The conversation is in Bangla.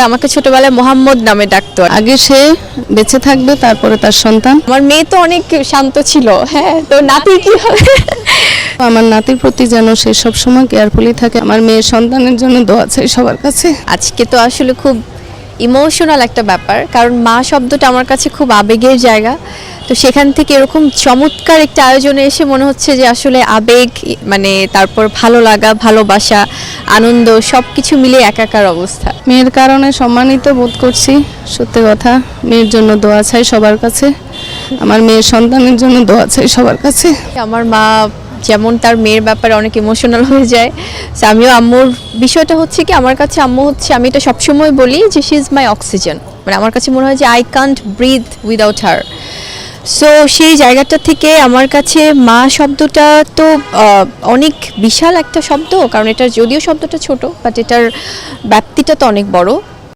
আমাকে ছোটবেলায় মোহাম্মদ নামে ডাকতো। আগে সে বেঁচে থাকবে, তারপরে তার সন্তান। আমার মেয়ে তো অনেক শান্ত ছিল, হ্যাঁ, তো নাতি কি হবে? আমার নাতির প্রতি যেন সে সবসময় কেয়ারফুলি থাকে। আমার মেয়ের সন্তানের জন্য দোয়া চাই সবার কাছে। আজকে তো আসলে খুব ইমোশনাল একটা ব্যাপার, কারণ মা শব্দটা আমার কাছে খুব আবেগের জায়গা। তো সেখান থেকে এরকম চমৎকার একটা আয়োজনে এসে মনে হচ্ছে যে আসলে আবেগ, মানে তারপর ভালো লাগা, ভালোবাসা, আনন্দ সব কিছু মিলে একাকার অবস্থা। মেয়ের কারণে সম্মানিত বোধ করছি, সত্যি কথা। মেয়ের জন্য দোয়া চাই সবার কাছে, আমার মেয়ের সন্তানের জন্য দোয়া চাই সবার কাছে। আমার মা যেমন তার মেয়ের ব্যাপারে অনেক ইমোশনাল হয়ে যায়, তো আমিও আম্মুর বিষয়টা হচ্ছে কি, আমার কাছে আম্মু হচ্ছে, আমি এটা সবসময় বলি যে শি ইজ মাই অক্সিজেন। মানে আমার কাছে মনে হয় যে I can't breathe without her. So সেই জায়গাটা থেকে আমার কাছে মা শব্দটা তো অনেক বিশাল একটা শব্দ, কারণ এটার যদিও শব্দটা ছোট, বাট এটার ব্যাপ্তিটা তো অনেক বড়।